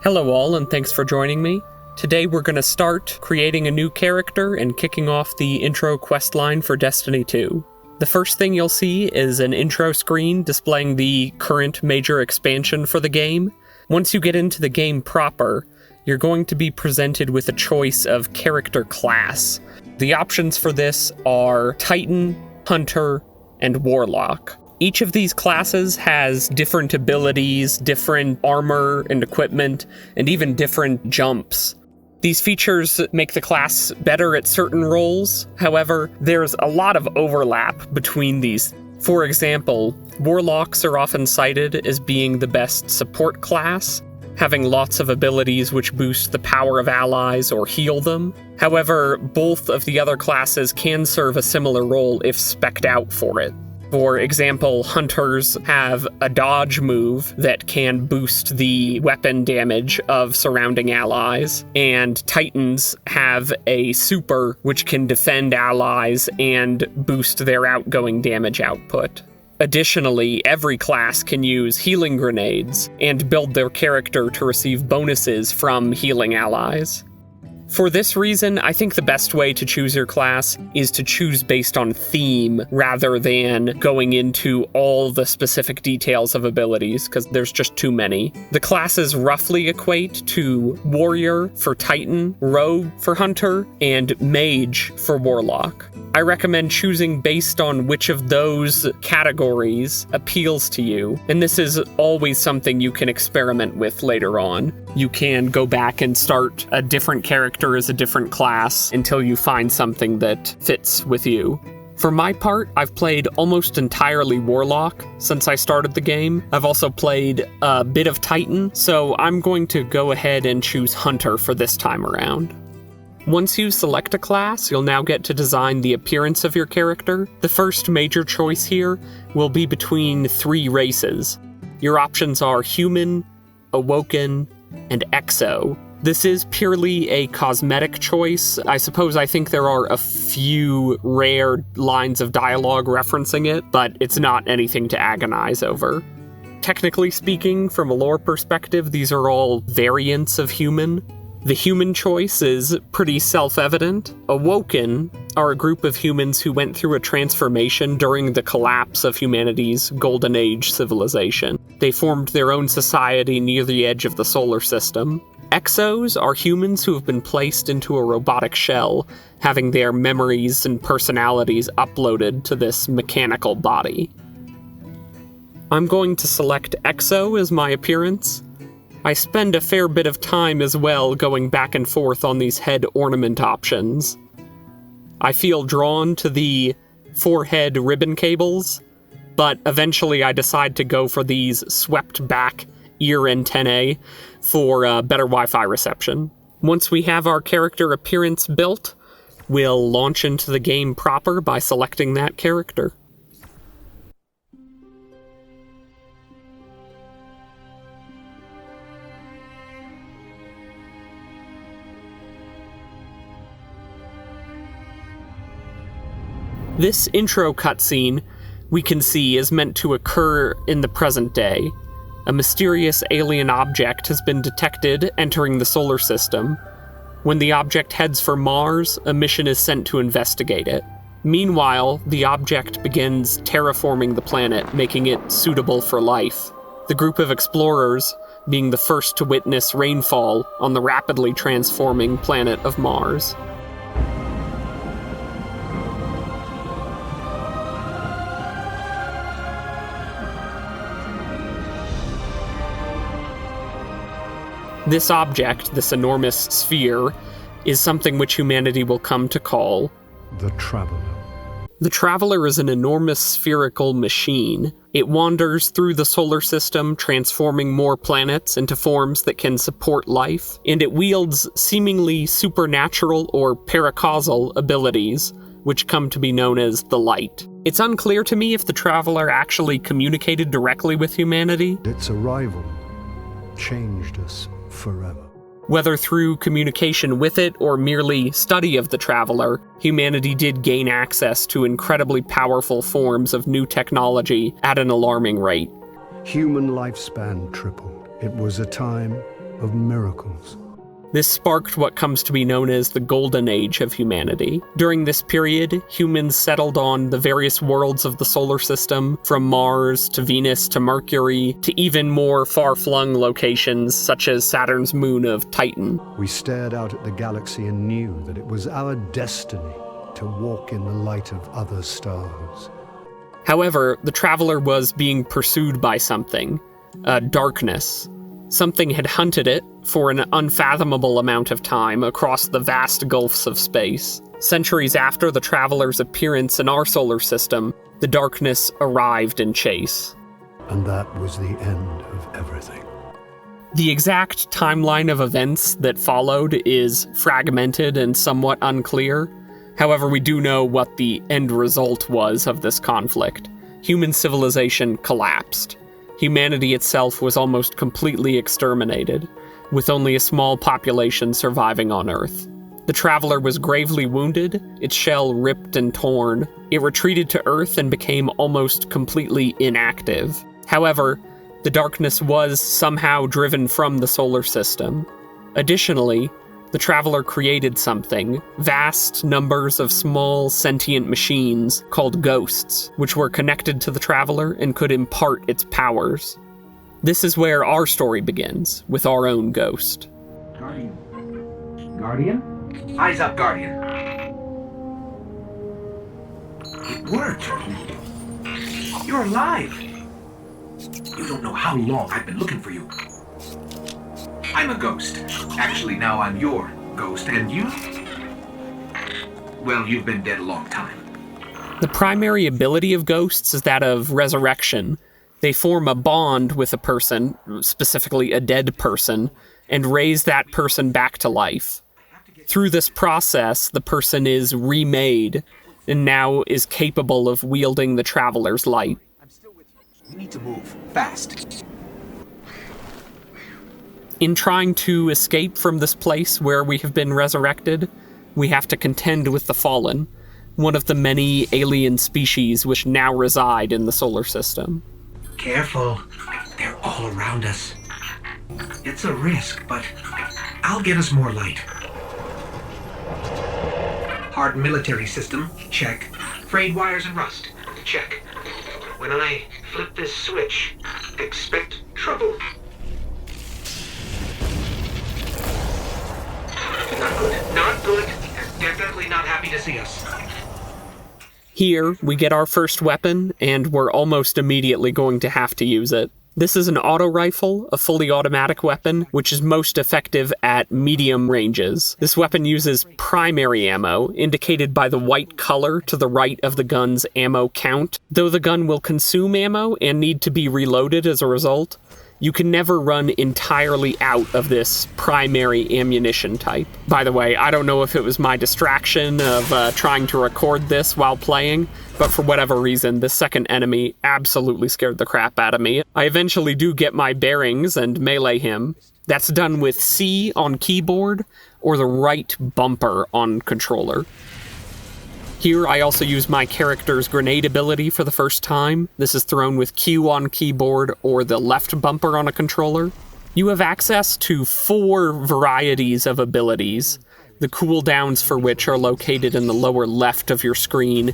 Hello all, and thanks for joining me. Today we're going to start creating a new character and kicking off the intro questline for Destiny 2. The first thing you'll see is an intro screen displaying the current major expansion for the game. Once you get into the game proper, you're going to be presented with a choice of character class. The options for this are Titan, Hunter, and Warlock. Each of these classes has different abilities, different armor and equipment, and even different jumps. These features make the class better at certain roles. However, there's a lot of overlap between these. For example, Warlocks are often cited as being the best support class, having lots of abilities which boost the power of allies or heal them. However, both of the other classes can serve a similar role if spec'd out for it. For example, Hunters have a dodge move that can boost the weapon damage of surrounding allies, and Titans have a super which can defend allies and boost their outgoing damage output. Additionally, every class can use healing grenades and build their character to receive bonuses from healing allies. For this reason, I think the best way to choose your class is to choose based on theme rather than going into all the specific details of abilities, because there's just too many. The classes roughly equate to Warrior for Titan, Rogue for Hunter, and Mage for Warlock. I recommend choosing based on which of those categories appeals to you, and this is always something you can experiment with later on. You can go back and start a different character as a different class until you find something that fits with you. For my part, I've played almost entirely Warlock since I started the game. I've also played a bit of Titan, so I'm going to go ahead and choose Hunter for this time around. Once you select a class, you'll now get to design the appearance of your character. The first major choice here will be between three races. Your options are Human, Awoken, and Exo. This is purely a cosmetic choice. I think there are a few rare lines of dialogue referencing it, but it's not anything to agonize over. Technically speaking, from a lore perspective, these are all variants of Human. The human choice is pretty self-evident. Awoken are a group of humans who went through a transformation during the collapse of humanity's Golden Age civilization. They formed their own society near the edge of the solar system. Exos are humans who have been placed into a robotic shell, having their memories and personalities uploaded to this mechanical body. I'm going to select Exo as my appearance. I spend a fair bit of time as well going back and forth on these head ornament options. I feel drawn to the forehead ribbon cables, but eventually I decide to go for these swept back ear antennae for better Wi-Fi reception. Once we have our character appearance built, we'll launch into the game proper by selecting that character. This intro cutscene, we can see, is meant to occur in the present day. A mysterious alien object has been detected entering the solar system. When the object heads for Mars, a mission is sent to investigate it. Meanwhile, the object begins terraforming the planet, making it suitable for life. The group of explorers being the first to witness rainfall on the rapidly transforming planet of Mars. This object, this enormous sphere, is something which humanity will come to call the Traveler. The Traveler is an enormous spherical machine. It wanders through the solar system, transforming more planets into forms that can support life, and it wields seemingly supernatural or paracausal abilities, which come to be known as the Light. It's unclear to me if the Traveler actually communicated directly with humanity. Its arrival changed us forever. Whether through communication with it or merely study of the Traveler, humanity did gain access to incredibly powerful forms of new technology at an alarming rate. Human lifespan tripled. It was a time of miracles. This sparked what comes to be known as the Golden Age of humanity. During this period, humans settled on the various worlds of the solar system, from Mars to Venus to Mercury, to even more far-flung locations such as Saturn's moon of Titan. We stared out at the galaxy and knew that it was our destiny to walk in the light of other stars. However, the Traveler was being pursued by something, a darkness. Something had hunted it for an unfathomable amount of time across the vast gulfs of space. Centuries after the Traveler's appearance in our solar system, the darkness arrived in chase. And that was the end of everything. The exact timeline of events that followed is fragmented and somewhat unclear. However, we do know what the end result was of this conflict. Human civilization collapsed. Humanity itself was almost completely exterminated, with only a small population surviving on Earth. The Traveler was gravely wounded, its shell ripped and torn. It retreated to Earth and became almost completely inactive. However, the darkness was somehow driven from the solar system. Additionally, the Traveler created something, vast numbers of small sentient machines called ghosts, which were connected to the Traveler and could impart its powers. This is where our story begins, with our own ghost. Guardian? Eyes up, Guardian. It worked. You're alive. You don't know how long I've been looking for you. I'm a ghost. Actually, now I'm your ghost, and you? Well, you've been dead a long time. The primary ability of ghosts is that of resurrection. They form a bond with a person, specifically a dead person, and raise that person back to life. Through this process, the person is remade, and now is capable of wielding the Traveler's light. I'm still with you. We need to move. Fast. In trying to escape from this place where we have been resurrected, we have to contend with the Fallen, one of the many alien species which now reside in the solar system. Careful. They're all around us. It's a risk, but I'll get us more light. Hard military system, check. Frayed wires and rust, check. When I flip this switch, expect trouble. Not good. Not good. And definitely not happy to see us. Here, we get our first weapon, and we're almost immediately going to have to use it. This is an auto rifle, a fully automatic weapon, which is most effective at medium ranges. This weapon uses primary ammo, indicated by the white color to the right of the gun's ammo count. Though the gun will consume ammo and need to be reloaded as a result, you can never run entirely out of this primary ammunition type. By the way, I don't know if it was my distraction of trying to record this while playing, but for whatever reason, the second enemy absolutely scared the crap out of me. I eventually do get my bearings and melee him. That's done with C on keyboard or the right bumper on controller. Here, I also use my character's grenade ability for the first time. This is thrown with Q on keyboard or the left bumper on a controller. You have access to 4 varieties of abilities, the cooldowns for which are located in the lower left of your screen,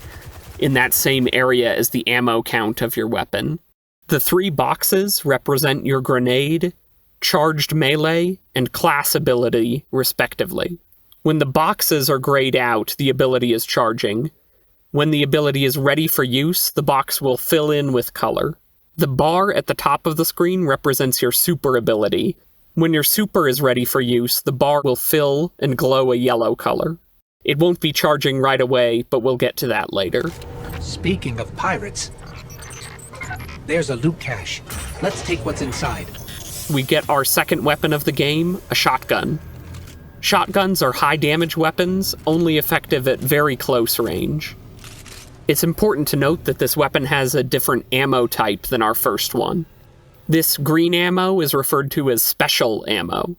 in that same area as the ammo count of your weapon. The 3 boxes represent your grenade, charged melee, and class ability, respectively. When the boxes are grayed out, the ability is charging. When the ability is ready for use, the box will fill in with color. The bar at the top of the screen represents your super ability. When your super is ready for use, the bar will fill and glow a yellow color. It won't be charging right away, but we'll get to that later. Speaking of pirates, there's a loot cache. Let's take what's inside. We get our second weapon of the game, a shotgun. Shotguns are high-damage weapons, only effective at very close range. It's important to note that this weapon has a different ammo type than our first one. This green ammo is referred to as special ammo.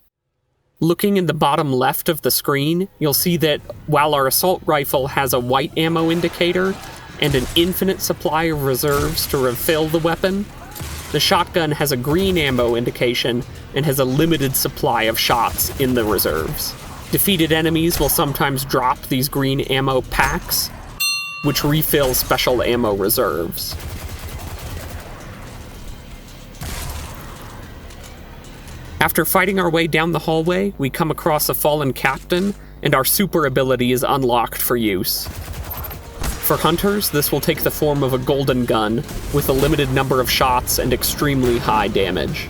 Looking in the bottom left of the screen, you'll see that while our assault rifle has a white ammo indicator and an infinite supply of reserves to refill the weapon, The shotgun has a green ammo indication and has a limited supply of shots in the reserves. Defeated enemies will sometimes drop these green ammo packs, which refill special ammo reserves. After fighting our way down the hallway, we come across a fallen captain, and our super ability is unlocked for use. For hunters, this will take the form of a golden gun, with a limited number of shots and extremely high damage.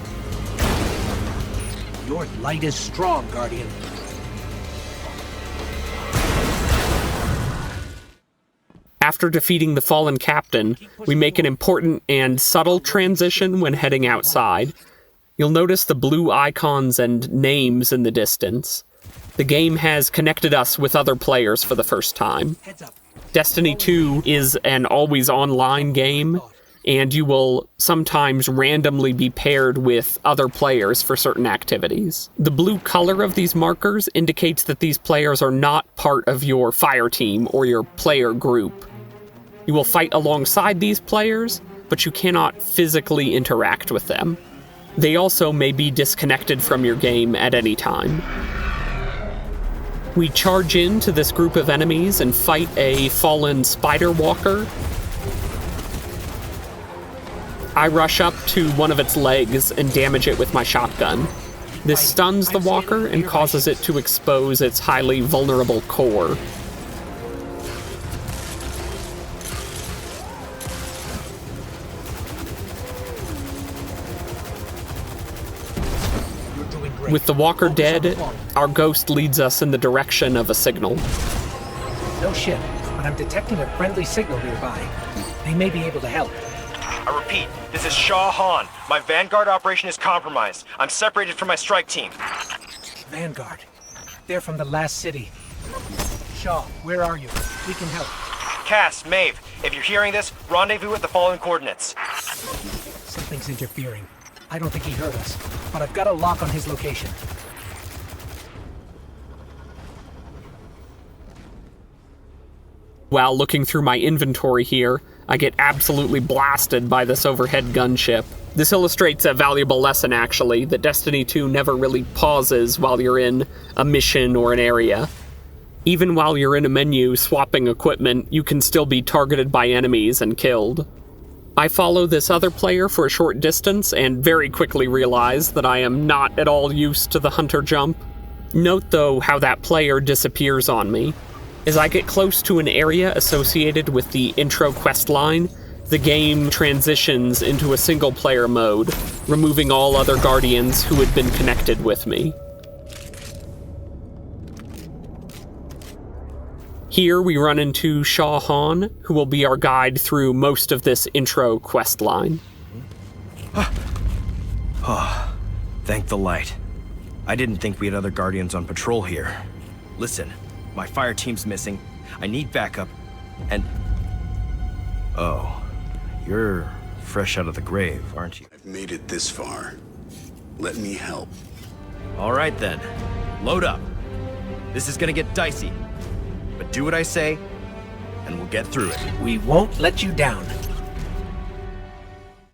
Your light is strong, Guardian. After defeating the fallen captain, we make an important and subtle transition when heading outside. You'll notice the blue icons and names in the distance. The game has connected us with other players for the first time. Heads up. Destiny 2 is an always online game, and you will sometimes randomly be paired with other players for certain activities. The blue color of these markers indicates that these players are not part of your fire team or your player group. You will fight alongside these players, but you cannot physically interact with them. They also may be disconnected from your game at any time. We charge into this group of enemies and fight a fallen spider walker. I rush up to one of its legs and damage it with my shotgun. This stuns the walker and causes it to expose its highly vulnerable core. With the walker dead, our ghost leads us in the direction of a signal. No shit, but I'm detecting a friendly signal nearby. They may be able to help. I repeat, this is Shah Han. My Vanguard operation is compromised. I'm separated from my strike team. Vanguard. They're from the last city. Shaw, where are you? We can help. Cass, Maeve, if you're hearing this, rendezvous at the following coordinates. Something's interfering. I don't think he heard us, but I've got a lock on his location. While looking through my inventory here, I get absolutely blasted by this overhead gunship. This illustrates a valuable lesson, actually, that Destiny 2 never really pauses while you're in a mission or an area. Even while you're in a menu swapping equipment, you can still be targeted by enemies and killed. I follow this other player for a short distance and very quickly realize that I am not at all used to the hunter jump. Note, though, how that player disappears on me. As I get close to an area associated with the intro questline, the game transitions into a single-player mode, removing all other Guardians who had been connected with me. Here we run into Shah Han, who will be our guide through most of this intro quest line. Thank the light. I didn't think we had other Guardians on patrol here. Listen, my fire team's missing. I need backup, and... Oh, you're fresh out of the grave, aren't you? I've made it this far. Let me help. All right then, load up. This is gonna get dicey. But do what I say, and we'll get through it. We won't let you down.